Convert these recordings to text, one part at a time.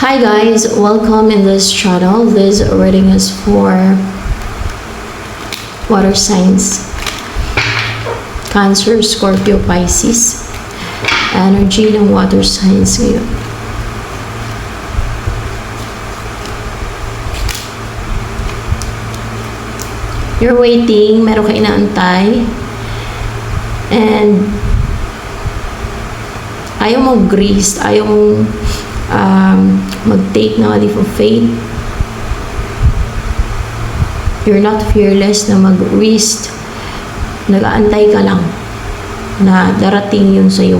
Hi guys, welcome in this channel. This reading is for water signs: Cancer, Scorpio, Pisces. Energy ng water signs ngayon. You're waiting, meron ka inaantay, and ayaw mo grease, ayaw mo mag-take ng a leap of faith. You're not fearless na mag-risk. Nag-aantay ka lang na darating yun sa'yo.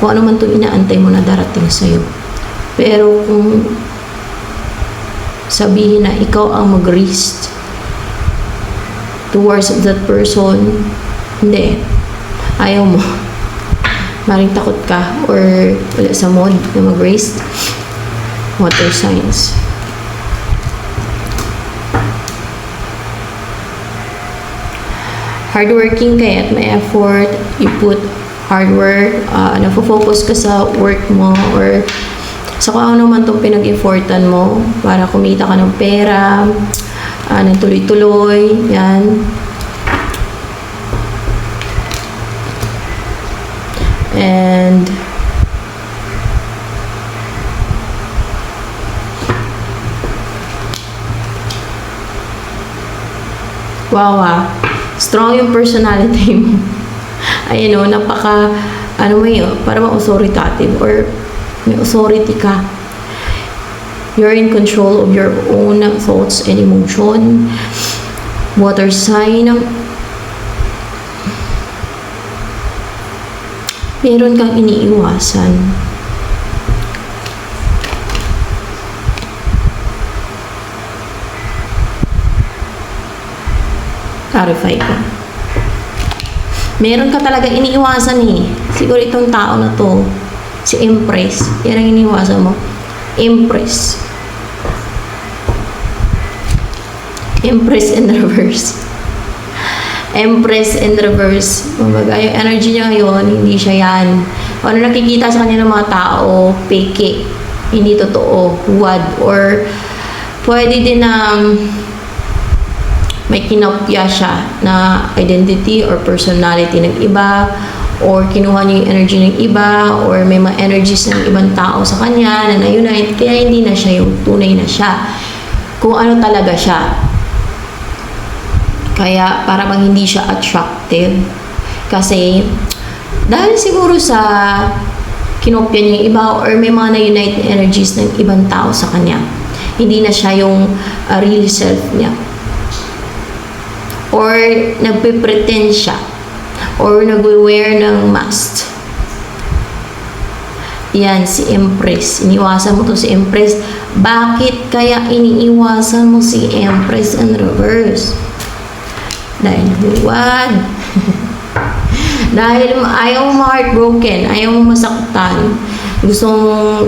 Kung ano man itong inaantay mo na darating sa'yo. Pero kung sabihin na ikaw ang mag-risk towards that person, hindi. Ayaw mo. Maring takot ka or wala sa mood na mag-risk. Water signs. Hardworking ka at may effort. You put hard work. Nafo-focus ka sa work mo or sa kung ano man itong pinag-effortan mo para kumita ka ng pera, ng tuloy-tuloy. Yan. And wow, strong yung personality mo. Ayun o, napaka, ano mo yun, parang authoritative or may authority ka. You're in control of your own thoughts and emotion. Water sign. Meron kang iniiwasan. Clarify ko. Meron ka talaga iniiwasan eh. Siguro itong tao na to, si Empress. Yan ang iniiwasan mo. Empress. Empress in reverse. Empress in reverse. Kumbaga, yung energy niya ngayon, hindi siya yan. Ano nakikita sa kanya ng mga tao, peke. Hindi totoo. Huwad. Or, pwede din na may kinopya siya na identity or personality ng iba, or kinuha niya yung energy ng iba, or may mga energies ng ibang tao sa kanya na na-unite, kaya hindi na siya yung tunay na siya. Kung ano talaga siya. Kaya para bang hindi siya attractive. Kasi dahil siguro sa kinopya niya yung iba or may mga na-unite na energies ng ibang tao sa kanya. Hindi na siya yung real self niya. Or nagpe-pretend siya. Or nagwe-wear ng mask. Yan, si Empress. Iniwasan mo to si Empress. Bakit kaya iniiwasan mo si Empress in reverse? Dahil huwad. Dahil ayaw mo ma-heartbroken, ayaw mo masaktan.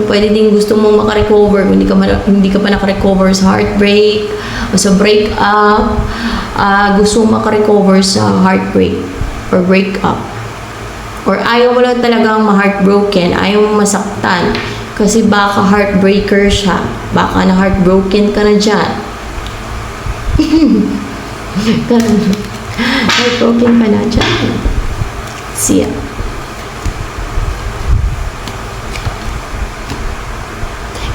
Pwede din gusto mong makarecover kung hindi ka pa nakarecover sa heartbreak o sa breakup. Gusto mong makarecover sa heartbreak or breakup. Or ayaw mo lang talagang ma-heartbroken, ayaw mo masaktan. Kasi baka heartbreaker siya. Baka na-heartbroken ka na dyan. Heartbroken ka na dyan. Siya.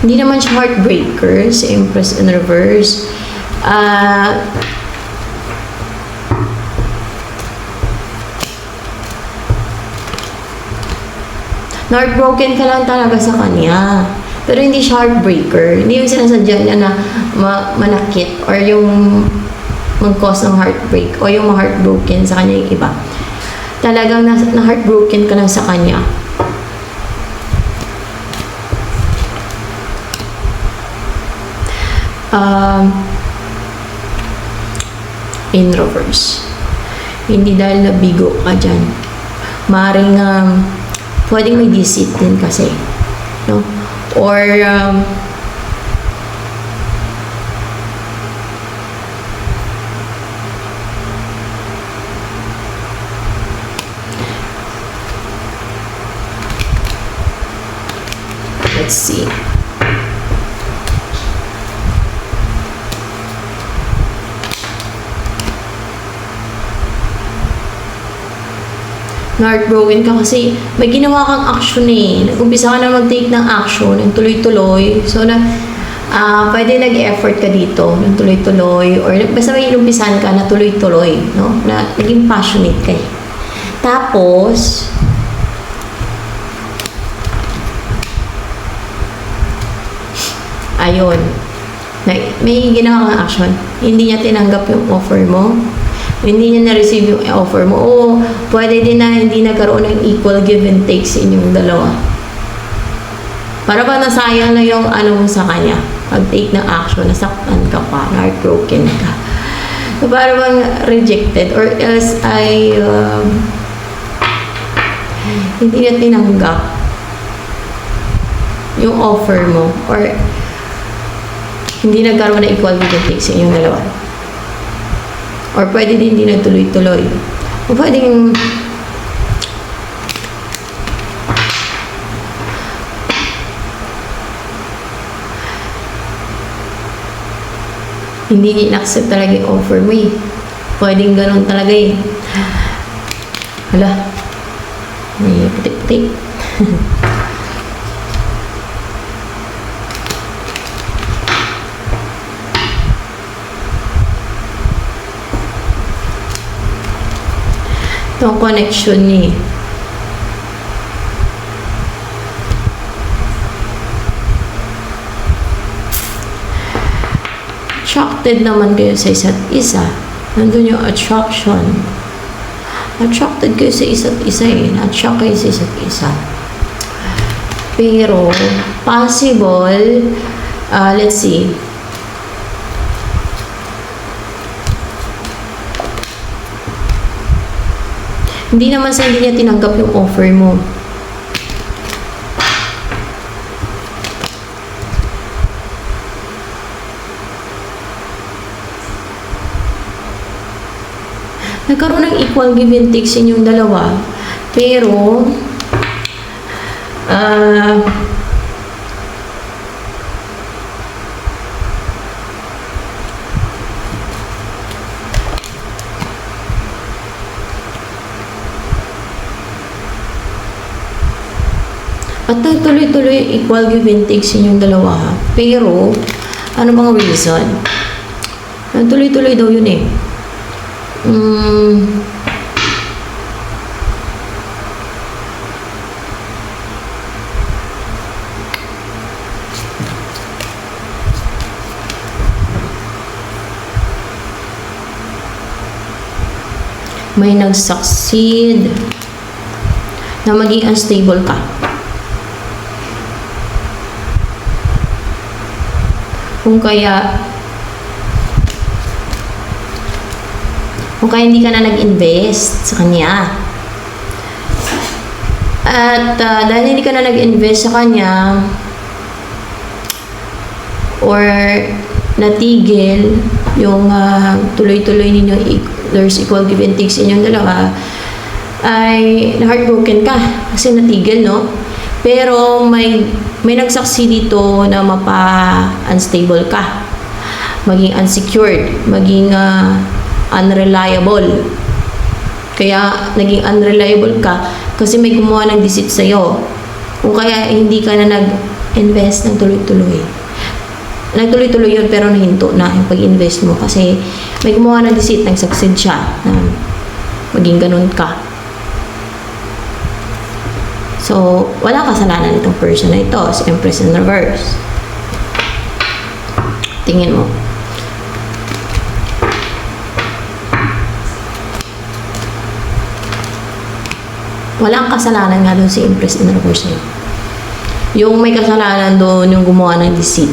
Hindi naman siya heartbreaker, si Empress in reverse. Na-heartbroken ka lang talaga sa kanya. Pero hindi siya heartbreaker. Hindi yung sinasadya niya na manakit or yung mag-cause ng heartbreak o yung ma-heartbroken sa kanya yung iba. Talagang na-heartbroken ka lang sa kanya. In reverse. Hindi dahil nabigo ka dyan. Maring pwedeng may deceit din kasi. No? Or Let's see. Heartbroken ka kasi may ginawa kang action eh. Nag-umpisa ka na mag-take ng action, yung tuloy-tuloy. So, pwede nag-effort ka dito, ng tuloy-tuloy, or basta may inumpisan ka na tuloy-tuloy, no? Na naging passionate ka eh. Tapos, ayun, may ginawa kang action, hindi niya tinanggap yung offer mo, hindi niya na-receive yung offer mo, o pwede din na hindi nagkaroon ng equal give and take sa inyong dalawa. Para ba nasayang na yung ano mo sa kanya, pag-take ng action, nasaktan ka pa, heartbroken ka. So, para bang rejected, or else ay hindi niya tinanggap yung offer mo, or hindi nagkaroon ng equal give and take sa inyong dalawa. Or pwede din hindi nagtuloy-tuloy. O pwedeng hindi niya in-accept talaga yung offer mo eh. Pwedeng ganun talaga eh. Hala. May putik-putik. Itong connection niya. Attracted naman kayo sa isa't isa. Nandun yung attraction. Attracted kayo sa isa't isa eh. Na-attract kayo sa isa't isa. Pero, possible, let's see. Hindi naman sa hindi niya tinanggap yung offer mo. Nagkaroon ng equal give and take sa inyong dalawa. Pero, at tuloy-tuloy equal give and take sa inyong dalawa. Pero, ano bang reason? Tuloy-tuloy daw yun eh. May nag-succeed na maging unstable ka. Kung kaya hindi ka na nag-invest sa kanya. At dahil hindi ka na nag-invest sa kanya, or natigil yung tuloy-tuloy ninyo, there's equal give and take sa inyong dalawa, ay na-heartbroken ka kasi natigil, no? Pero may nagsaksi dito na mapa-unstable ka, maging unsecured, maging unreliable. Kaya naging unreliable ka kasi may gumawa ng deceit sa'yo. Kung kaya hindi ka na nag-invest ng tuloy-tuloy. Nagtuloy-tuloy yun pero nahinto na yung pag-invest mo kasi may gumawa ng deceit, nag-succeed siya na maging ganun ka. So, wala kasalanan itong person na ito, si Empress in Reverse. Tingin mo. Walang kasalanan nga doon si Empress in Reverse. Yung may kasalanan doon, yung gumawa ng deceit.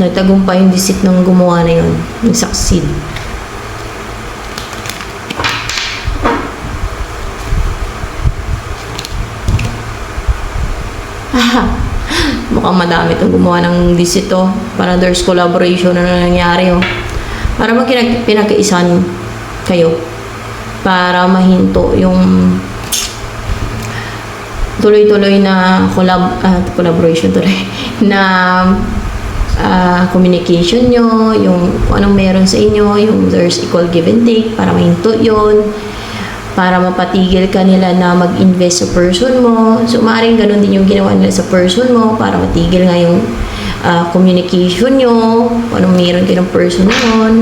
Nagtagumpay yung deceit ng gumawa na yun. Nag-succeed. Mukhang madami itong gumawa ng deceit to. Para there's collaboration na nangyari. Para pinagkaisan kayo. Para mahinto yung tuloy-tuloy na collaboration tuloy na communication nyo, yung kung anong meron sa inyo, yung there's equal give and take para mahinto yun, para mapatigil ka nila na mag-invest sa person mo. So, maaaring ganun din yung ginawa nila sa person mo para matigil nga yung communication nyo, kung anong meron kayo ng person na yun.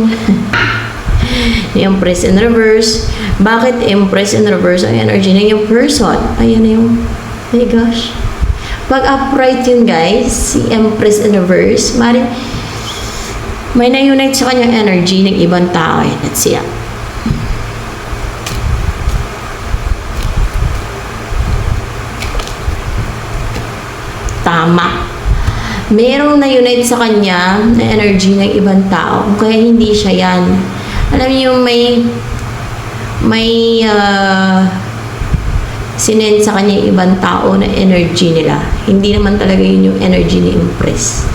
Yung Empress in reverse. Bakit Empress in reverse ang energy ng yung person? Ayan na yung, oh my gosh. Pag upright yun guys, si Empress in reverse, may na-unite sa kanyang energy ng ibang tao. Let's see. Tama. Merong na-unite sa kanya na energy ng ibang tao. Kaya hindi siya yan. Alam niyo may sinend sa kanya yung ibang tao na energy nila. Hindi naman talaga yun yung energy ni Empress.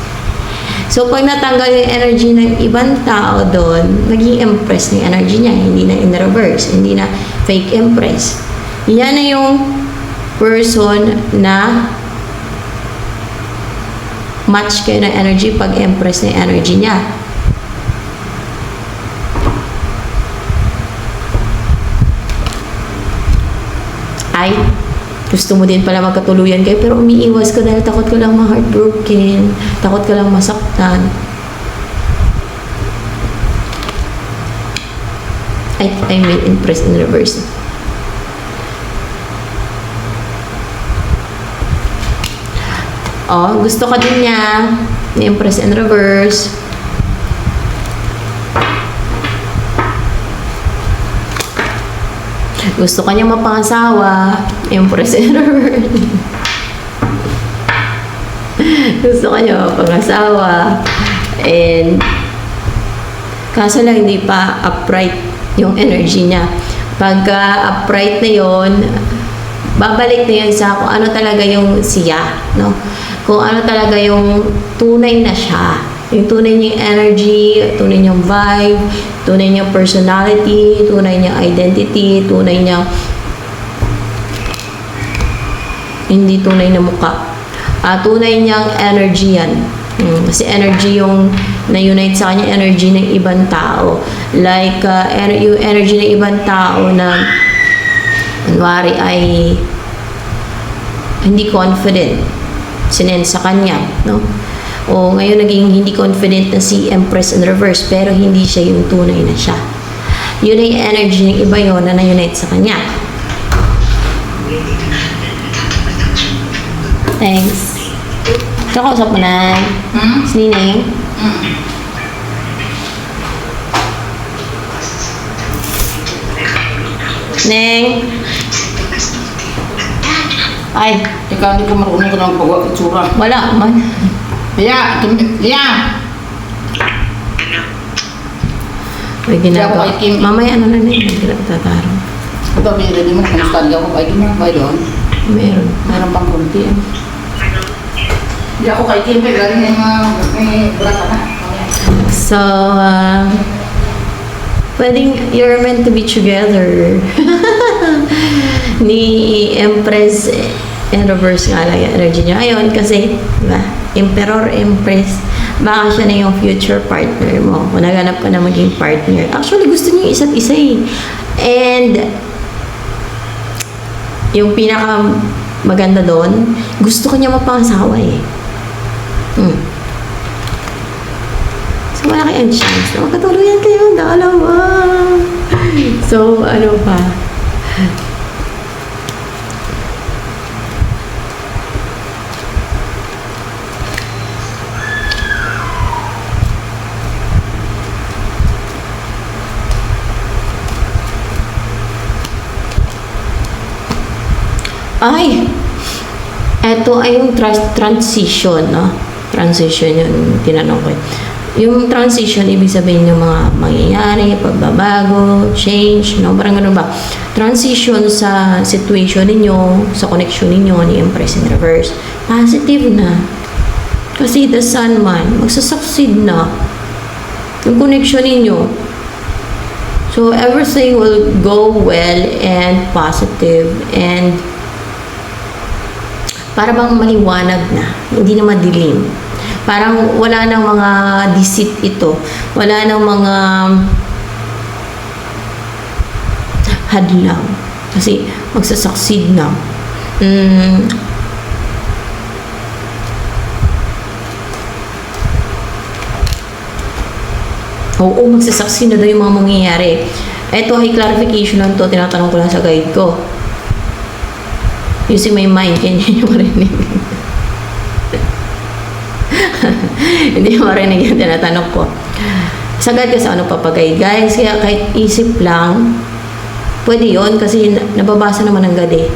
So, pag natanggal yung energy ng ibang tao doon, naging Empress ng energy niya. Hindi na in reverse. Hindi na fake Empress. Yan na yung person na match kayo ng energy pag Empress ng energy niya. Ay, gusto mo din pala magkatuluyan kayo pero umiiwas ka dahil takot ka lang ma-heartbroken, takot ka lang masaktan. I mean Empress in reverse. Oh, gusto ka din niya ni Empress in reverse. Gusto ka niya mapangasawa, Empress in reverse. Gusto ka niya mapangasawa. And kaso lang hindi pa upright yung energy niya. Pagka upright na yon, babalik na yun sa kung ano talaga yung siya, no? Kung ano talaga yung tunay na siya. Yung tunay niyang energy, tunay niyang vibe, tunay niyang personality, tunay niyang identity, tunay niyang hindi tunay na mukha. Tunay niyang energy yan. Kasi energy yung na-unite sa kanya, energy ng ibang tao. Like, yung energy ng ibang tao na kunwari ay hindi confident sinend sa kanya, no? O ngayon naging hindi confident na si Empress in reverse pero hindi siya yung tunay na siya. Yun ay energy ng iba yun na na-unite sa kanya. Thanks. Kakausap mo na. Si Nineng. Neng. Ay. Ikaw hindi ka marunong ka na magpagawa ng tsura. Wala man. Lia! Lia! May ginagawa. Kaya ako kay Kim. Mamaya ano na yun. Magtataro. Ito, may ready mo. Kamusta ako kay Kim? Kaya doon? Meron. Meron pang kunti. Hindi ako kay Kim. Kaya galing na yung mga brata na. So, pwedeng you're meant to be together. Ni Empress in reverse nga lang yung energy niya. Ayun, kasi, diba, Emperor, Empress, baka siya na yung future partner mo. Kung naganap ka na maging partner. Actually, gusto niyo isa't isa eh. And, yung pinaka maganda doon, gusto ka niya mapangasawa eh. So, malaki ang chance na magkatuluyan kayo, dalawa. So, ano pa? Ay! Eto ay yung transition, no? Transition yung tinanong ko. Yung transition, ibig sabihin yung mga mangyayari, pagbabago, change, no? Parang ganun ba? Transition sa situation ninyo, sa connection ninyo ni Empress in reverse. Positive na. Kasi the sun man, magsasucceed na yung connection ninyo. So, everything will go well and positive and para bang maliwanag na, hindi na madilim. Parang wala nang mga deceit ito. Wala nang mga hadlang. Kasi magsasucceed na. Oo, magsasucceed na daw yung mga mangyayari. Ito ay clarification lang to. Tinatanong ko lang sa guide ko. Using my mind, kaya hindi nyo marinig. Hindi nyo marinig yung tinatanong ko. Sa guide kasi ano papagay. Guys, kaya kahit isip lang, pwede yun kasi nababasa naman ng God eh.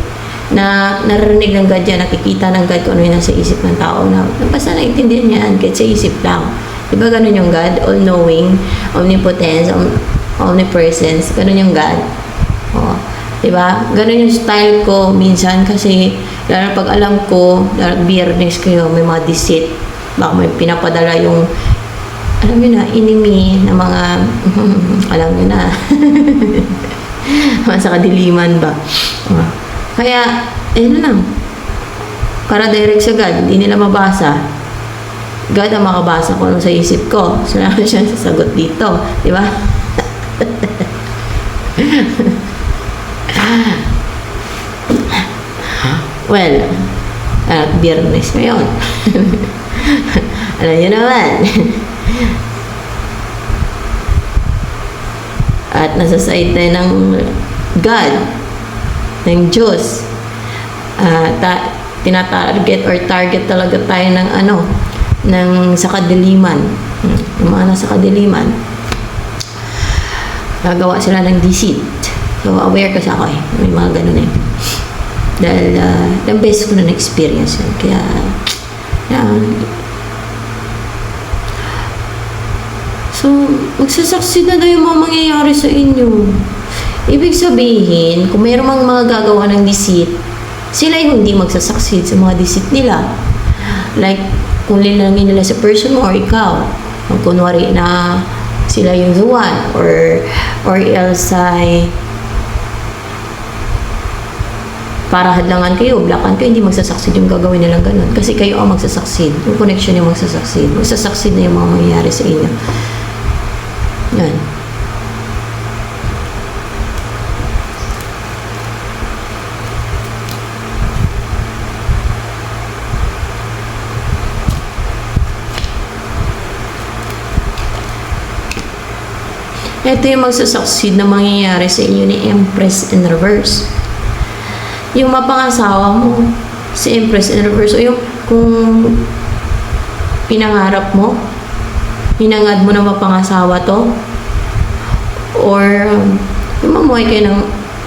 Na naririnig ng God yan, nakikita ng God kung ano yung nasa isip ng tao na basta naintindihan niya yan kahit sa isip lang. Diba ganun yung God? All-knowing, omnipotence, omnipresence. Ganun yung God. O, diba? Ganun yung style ko minsan kasi lalo pag alam ko, biyernes kayo, may mga deceit. Baka may pinapadala yung alam nyo na, enemy na mga alam nyo na. Sa kadiliman ba? Kaya, ayun na lang. Para direct sa God, hindi nila mabasa. God ang makabasa kung ano sa isip ko. Salamat siya sa sagot dito. Di ba? Well, biyernes ngayon. Alam nyo naman. At nasa side tayo ng God, ng Diyos. Tinatarget or target talaga tayo ng sa kadiliman. Yung mga nasa kadiliman, gagawa sila ng deceit. So, aware kasi ako eh. May mga ganun eh. Dahil, the best ko na na-experience yun. Kaya, so, magsasucceed na daw yung mga mangyayari sa inyo. Ibig sabihin, kung mayroong mga gagawa ng deceit, sila yung hindi magsasucceed sa mga deceit nila. Like, kung linangin nila sa person mo or ikaw, kunwari na sila yung the one, or else ay para hadlangan kayo, blockan kayo, hindi magsasucceed yung gagawin nilang ganun. Kasi kayo ang magsasucceed. Yung connection yung magsasucceed. Magsasucceed na yung mga mangyayari sa inyo. Yan. Ito yung magsasucceed na mangyayari sa inyo ni Empress in Reverse. Yung mapangasawa mo, si Empress in Reverse, o yung kung pinangarap mo, hinangad mo na mapangasawa to, or yung mamuhay kayo ng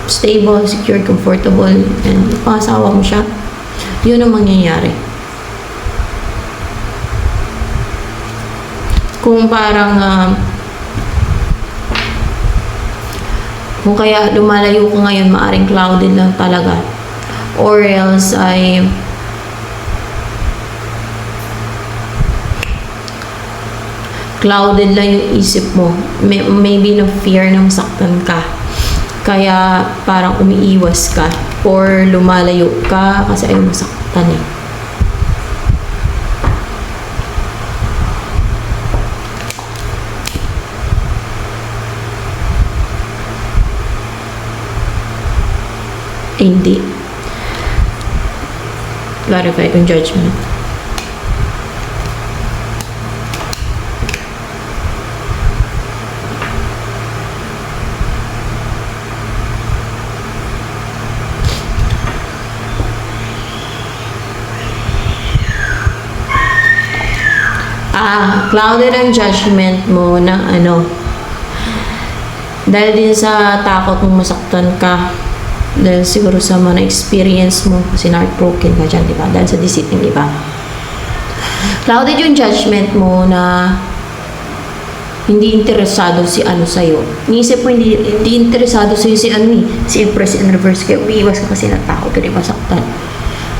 stable, secure, comfortable, and pangasawa mo siya, yun ang mangyayari. Kung parang kung kaya lumalayo ko ngayon, maaring clouded lang talaga. Or else ay clouded lang yung isip mo. Maybe no fear na masaktan ka. Kaya parang umiiwas ka. Or lumalayo ka kasi ayaw masaktan eh. Hindi. Clarify kung judgment. Clouded ang judgment mo ng dahil din sa takot mong masaktan ka. Dahil siguro sa mga experience mo kasi heartbroken ka dyan, di ba? Dahil sa deceit ng iba. Clouded yung judgment mo na hindi interesado si sa'yo. Niisip mo hindi interesado sa'yo si Empress in Reverse. Kaya umiiwas ka kasi natakot ka, di ba? Saktan.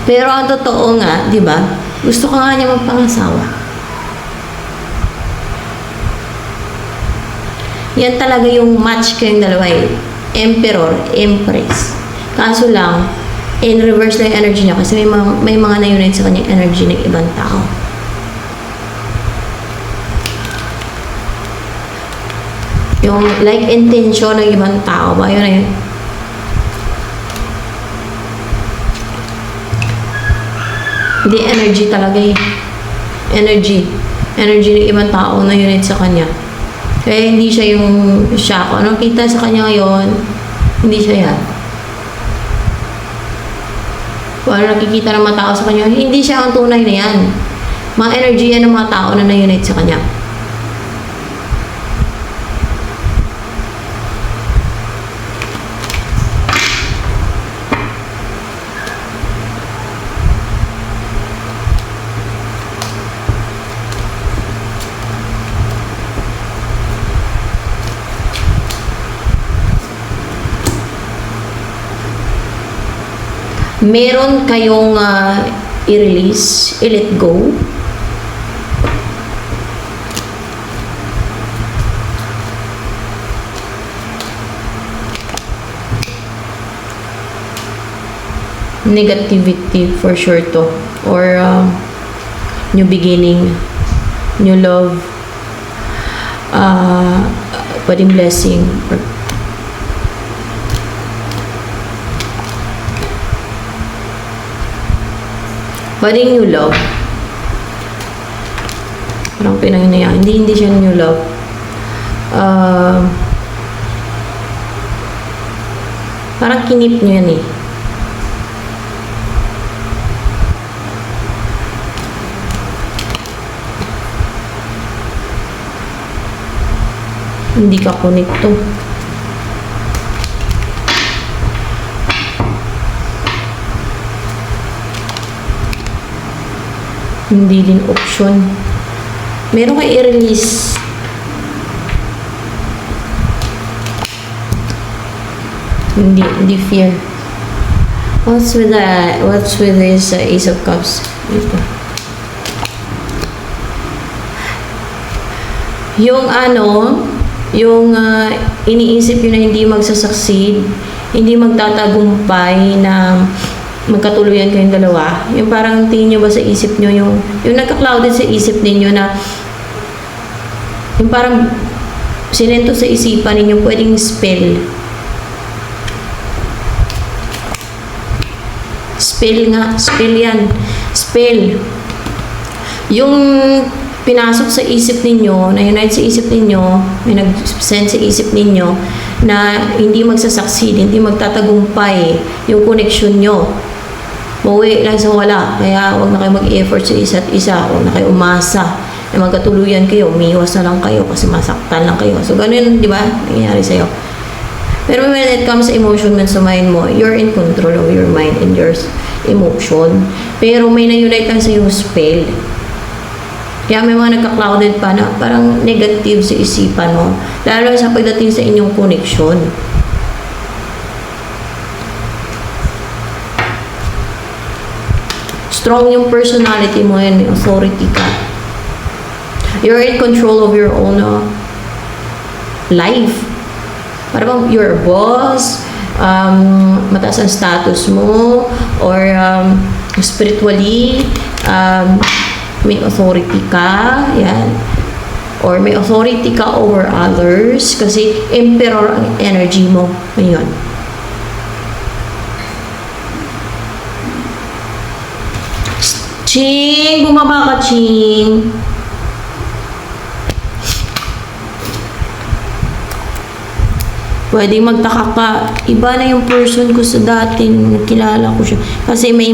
Pero ang totoo nga, di ba? Gusto ka nga niya magpangasawa. Yan talaga yung match kayong dalawa eh. Emperor, Empress. Kaso lang, in reverse na yung energy niya kasi may mga na-unite sa kanyang energy ng ibang tao. Yung like intention ng ibang tao ba? Yun na yun. Hindi energy talaga eh. Energy. Energy ng ibang tao na unite sa kanya. Kaya hindi siya yung siya. Kung anong kita sa kanya ngayon, hindi siya yan. Kung ano nakikita ng mga tao sa kanya, hindi siya ang tunay na yan. Mga energy yan ng mga tao na na-unite sa kanya. Meron kayong i-release, i-let go. Negativity for sure to. Or new beginning, new love, pwedeng blessing, or pwedeng new love. Parang pinangyayari. Hindi siya new love. Parang kinip nyo yan eh. Hindi ka connecto. Hindi din option. Meron kayo i-release. Hindi fear. What's with this Ace of Cups? Dito. Yung iniisip yun na hindi magsasucceed, hindi magtatagumpay na magkatuluyan kayong dalawa. Yung parang tingin nyo ba sa isip nyo, yung nagka-clouded sa isip ninyo na yung parang sinento sa isipan ninyo, pwedeng spell. Spell nga, spell yan. Spell. Yung pinasok sa isip ninyo, na unite sa isip ninyo, may nag-send sa isip ninyo na hindi magsasucceed, hindi magtatagumpay yung connection nyo. Mauwi lang sa wala. Kaya huwag na kayo mag-effort sa isa't isa. Huwag na kayo umasa na magkatuluyan kayo. Umiiwas na lang kayo kasi masaktan lang kayo. So, ganun, di ba? Nangyayari sa'yo. Pero when it comes sa emotion man sa mind mo, you're in control of your mind and your emotion. Pero may na-unite lang sa yung spell. Kaya may mga nagka-clouded pa na parang negative sa isipan mo. Lalo sa pagdating sa inyong connection. Strong yung personality mo yan, may authority ka. You're in control of your own life. Para bang you're a boss, mataas ang status mo, or spiritually, may authority ka, yan. Or may authority ka over others, kasi emperor ang energy mo ngayon. Ching! Bumaba ka, Ching! Pwede magtaka ka, iba na yung person ko sa dati, nakilala ko siya. Kasi may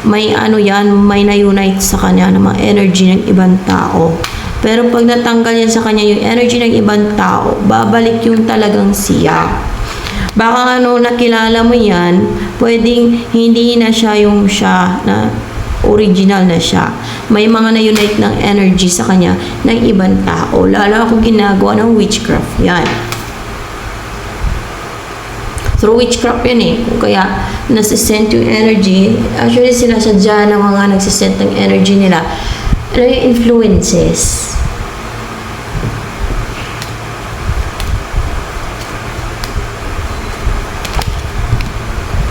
na-unite sa kanya ng mga energy ng ibang tao. Pero pag natanggal yan sa kanya yung energy ng ibang tao, babalik yung talagang siya. Baka nakilala mo yan, pwedeng hindi na siya yung siya na original na siya. May mga na-unite ng energy sa kanya ng ibang tao. Lalo kung ginagawa ng witchcraft yan. Through witchcraft yan eh. Kung kaya nasisend yung energy, actually sila sadya ng mga nagsisend ng energy nila. Ano yung influences?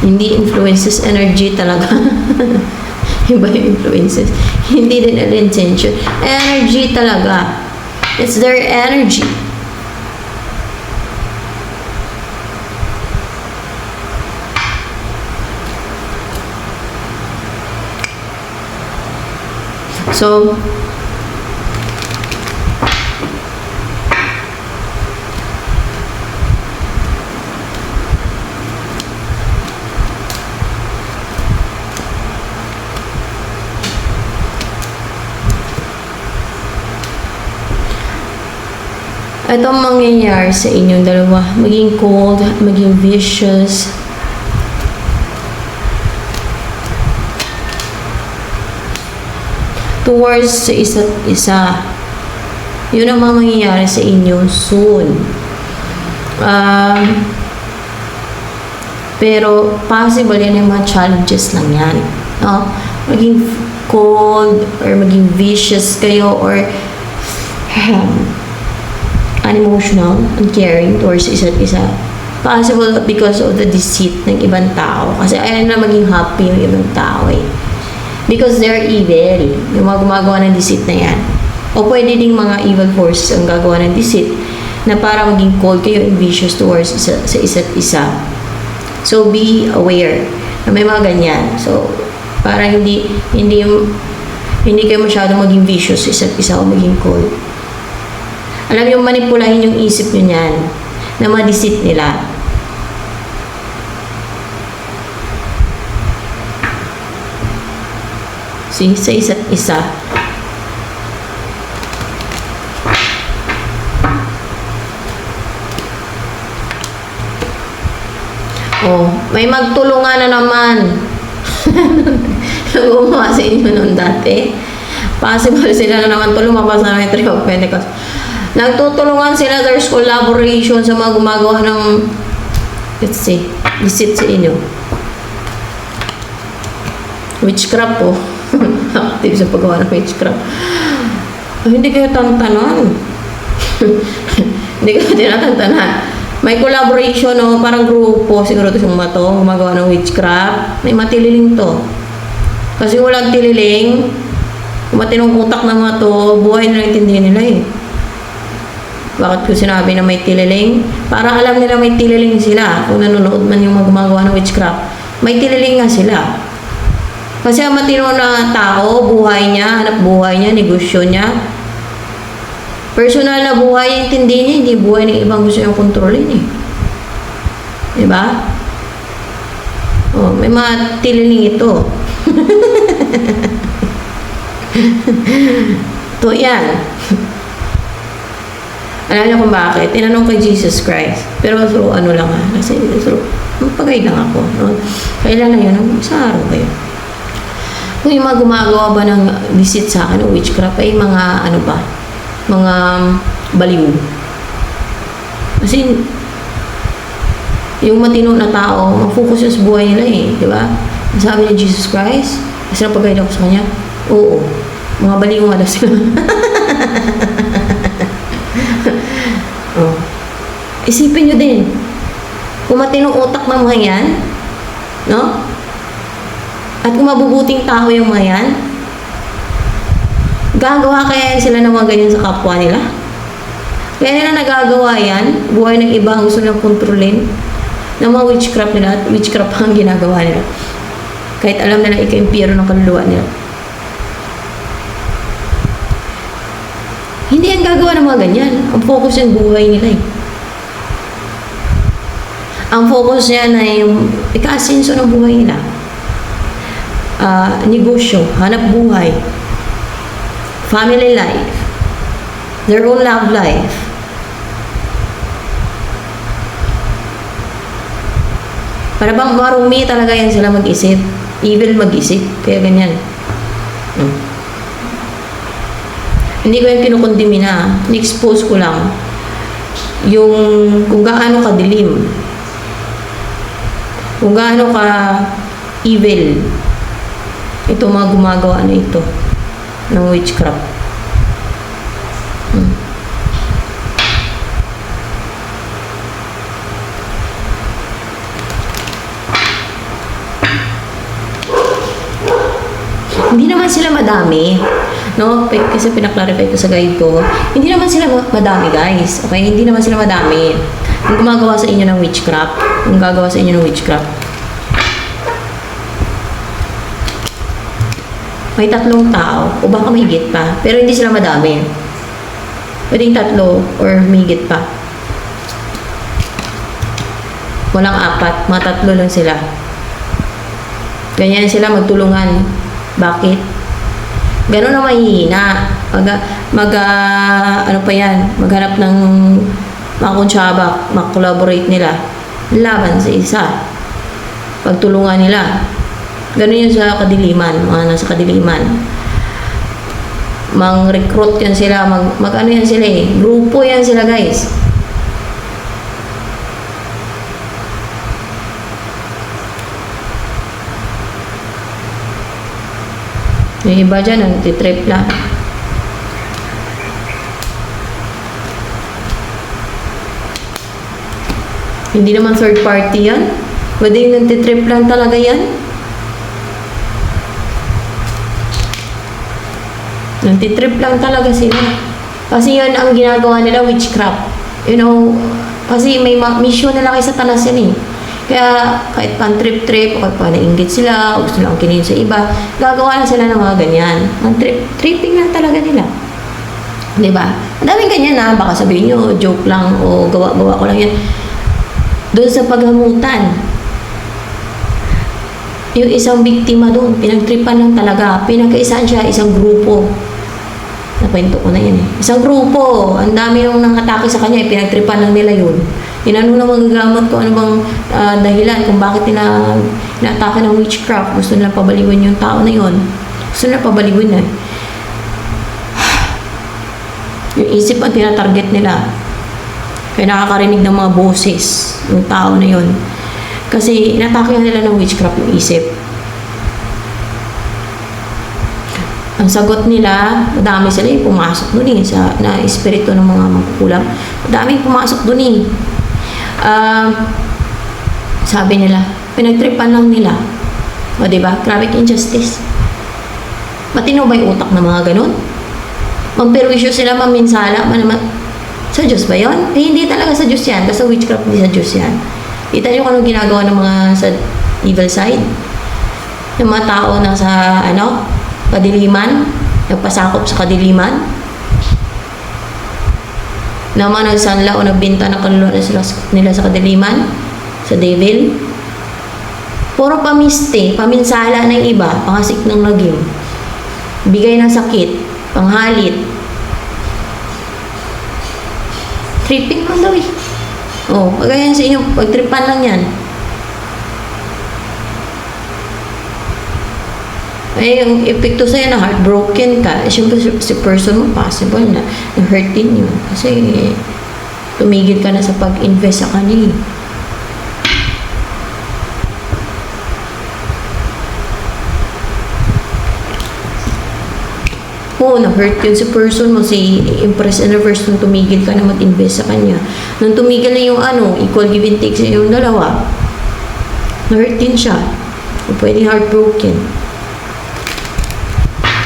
Hindi influences, energy talaga. Iba yung influences. Hindi din intention. Energy talaga. It's their energy. So, itong mangyayari sa inyong dalawa, maging cold, maging vicious, towards sa isa't isa. Yun ang mga mangyayari sa inyo soon. Pero possible yan yung mga challenges lang yan. No? Maging cold or maging vicious kayo or unemotional, uncaring towards isa't isa. Possible because of the deceit ng ibang tao. Kasi ayaw na maging happy yung ibang tao eh. Because they're evil. Yung mga gumagawa ng deceit na yan. O pwede ding mga evil forces ang gagawa ng deceit na para maging cold kayo and vicious towards sa isa't isa. So be aware na may mga ganyan. So para hindi kayo masyadong maging vicious sa isa't isa o maging cold. Alam niyo, manipulahin yung isip niyo niyan na ma-deceit nila. See, sa isa't isa. Oh, may magtulungan na naman. Gumawa sa inyo nung dati. Possible sila na naman lumabas na may 3 of Pentacles. Nagtutulungan sila, there's collaboration sa mga gumagawa ng, let's see, deceit sa inyo. Witchcraft po. Active sa paggawa ng witchcraft. Hindi kayo tantanan. Hindi kayo tinatantanan. May collaboration, no? Parang grupo, siguro ito yung mato, gumagawa ng witchcraft. May matililing to. Kasi walang tililing, matinong utak ng mga to, buhay na intindihan nila eh. Bakit ko sinabi na may tililing? Para alam nila may tililing sila. Kung nanonood man yung gumagawa ng witchcraft, may tililing nga sila. Kasi ang matino na tao, buhay niya, hanap buhay niya, negosyo niya, personal na buhay, intindi niya, hindi buhay ng ibang gusto niyang kontrolin eh. Diba? Oh, may mga tililing ito. Ito yan. Alam niyo kung bakit? Tinanong kay Jesus Christ. Pero through ano lang ha. Kasi through, magpagay lang ako. No? Kailan na yun? Sa araw kayo. Kung yung mga gumagawa ba ng deceit sa akin o witchcraft ay mga ano ba? Mga baliw. Kasi yung matino na tao, mag-focus sa buhay nila eh. Di ba? Sabi ni Jesus Christ, kasi napagay ako sa kanya, oo. Mga baliw nga daw sila. Oh. Isipin nyo din, kung matinong utak ng mga yan, no? At kung mabubuting tao yung mga yan, gagawa kaya sila ng mga ganyan sa kapwa nila? Kaya nila nagagawa yan, buhay ng iba ang gusto nilang kontrolin, ng mga witchcraft nila, at witchcraft ang ginagawa nila. Kahit alam nila ika-impyero ng kaluluwa nila. Hindi yan gagawa ng mga ganyan. Ang focus yung buhay nila eh. Ang focus niya na yung ika-asenso ng buhay nila. Negosyo, hanap buhay, family life, their own love life. Para bang marumi talaga yan sila mag-isip. Evil mag-isip. Kaya ganyan. Hindi ko yung kinukundimi na. Ni-expose ko lang yung kung gaano ka dilim. Kung gaano ka evil. Ito mga gumagawa na ito ng witchcraft. naman sila madami. No? Kasi pinaklarify ko sa guide ko. Hindi naman sila madami, guys. Okay? Hindi naman sila madami. Yung gumagawa sa inyo ng witchcraft. Yung gagawa sa inyo ng witchcraft. May 3 tao. O baka may higit pa. Pero hindi sila madami. Pwedeng 3 or may higit pa. Walang 4. Mga 3 lang sila. Ganyan sila magtulungan. Bakit? Ganun na mahihina. Ano pa yan? Maghanap ng mga kunsyabak. Mag-collaborate nila. Laban sa isa. Pagtulungan nila. Ganun yun sa kadiliman. Mga nasa kadiliman. Mang-recruit yan sila. Mag-ano yan sila eh. Grupo yan sila, guys. Yung iba dyan, nagtitrip lang. Hindi naman third party yan. Pwede yung nagtitrip lang talaga yan. Nagtitrip lang talaga sila. Kasi yun ang ginagawa nila, witchcraft. You know, kasi may mission nila kay Satanas yan eh. Kaya kahit pang trip-trip, o kahit pa nainggit sila, o gusto lang kinin sa iba, gagawa na sila ng mga ganyan. Ang tripping lang talaga nila. Diba? Ang daming ganyan na, baka sabihin nyo, joke lang, o gawa-gawa ko lang yan. Doon sa paghamutan, yung isang biktima doon, pinagtripan lang talaga. Pinagkaisaan siya, isang grupo. Nakwento ko na yan eh. Isang grupo, ang dami yung nangatake sa kanya, pinagtripan lang nila yun. Inano na magagamot ko, ano bang dahilan kung bakit nila inaatake ng witchcraft. Gusto nila pabaliwin yung tao na yun. Gusto nila pabaliwin na. Yung isip ang tinatarget nila. Kaya nakakarinig ng mga boses yung tao na yun. Kasi inatake nila ng witchcraft yung isip. Ang sagot nila, madami sila yung pumasok dun eh, na espiritu ng mga magkukulam. Madami pumasok dun eh. Sabi nila, pinagtripan lang nila. O diba? Grabe injustice. Matino ba yung utak ng mga ganun? Magperwisyo sila, maminsala, sa Diyos ba yun? Eh, hindi talaga sa Diyos yan. Basta witchcraft, hindi sa Diyos yan. Kita niyo kung anong ginagawa ng mga sa evil side. Yung mga tao na sa, kadiliman, nagpasakop sa kadiliman, na mga nagsanla o nagbinta ng kaluluwa nila sa kadiliman, sa devil. Puro pamiste, paminsala ng iba, pangasik ng lagim, bigay ng sakit, panghalit. Tripping lang daw eh. Oh, pagayan sa inyo, pagtripan lang yan. Eh, yung epekto sa'yo na heartbroken ka, eh, syempre si person mo, possible na hurt din yun. Kasi tumigil ka na sa pag-invest sa kanya. Oo, na-hurt yun si person mo, si Empress and Reverse, nung tumigil ka na mag-invest sa kanya. Nung tumigil na yung equal give and take sa yung dalawa, na-hurt din siya. O pwedeng heartbroken.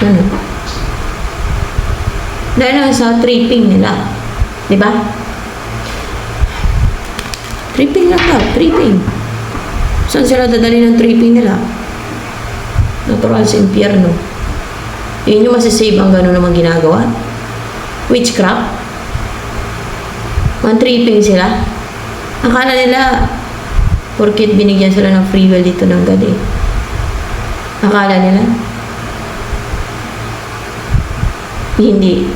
Ganun. Dahil lang sa tripping nila. Diba? Tripping lang daw. Tripping. Saan sila dadali ng tripping nila? Natural sa impyerno. Yun yung masasave ang gano'n naman ginagawa. Witchcraft. Man-tripping sila. Akala nila, porkit binigyan sila ng free will dito ng God eh. Akala nila, hindi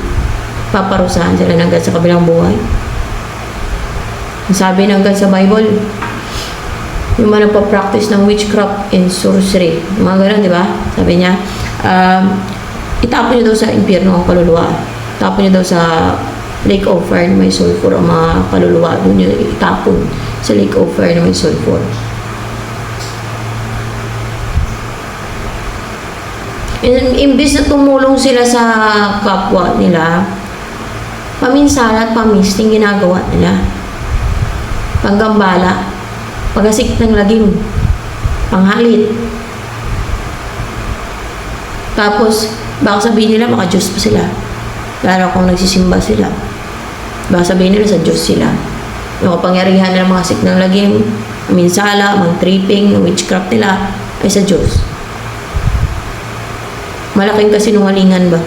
paparusahan sila ng God sa kabilang buhay. Ang sabi ng God sa Bible, yung mga nagpa-practice ng witchcraft and sorcery, mga ganun, di ba? Sabi niya, itapon niyo daw sa impyerno ang kaluluwa. Itapon niyo daw sa lake of fire na may sulfur ang mga kaluluwa. Doon niyo itapon sa lake of fire na may sulfur. Imbis na tumulong sila sa kapwa nila, paminsala at pamisting ginagawa nila. Panggambala, pagasik ng lagim, panghalit. Tapos, baka sabihin nila maka-Diyos pa sila. Pero kung nagsisimba sila, baka sabihin nila sa Diyos sila. Yung kapangyarihan ng mga signal laging, minsala, mga tripping, witchcraft nila, ay sa Diyos. Malaking kasinungalingan ba?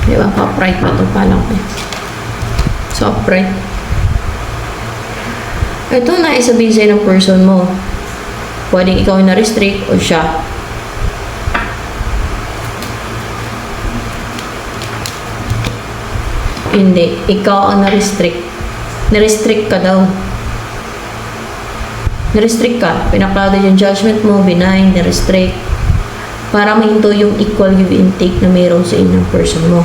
Di ba? Pa-upright pa ito palang ko. So, upright. Ito na isabihin sa'yo ng person mo. Pwedeng ikaw yung na-restrict o siya. Hindi. Ikaw ang na-restrict. Na-restrict ka daw. Na-restrict ka. Pinakladad yung judgment mo, benign, na-restrict. Para mahinto yung equal give and take na mayroon sa inyong person mo.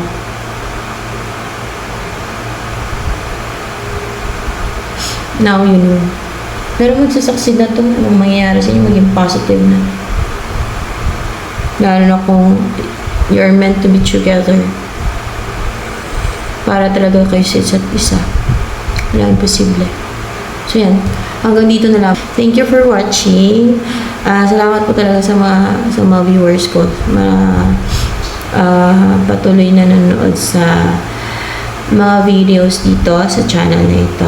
Now you know. Pero magsasucceed na ito. Anong mangyayari sa inyo, maging positive na. Lalo na kung you're meant to be together. Para talaga kayo sa isa't isa. Wala imposible. So yan. Hanggang dito na lang. Thank you for watching. Salamat po talaga sa mga viewers ko. Patuloy na nanonood sa mga videos dito sa channel na ito.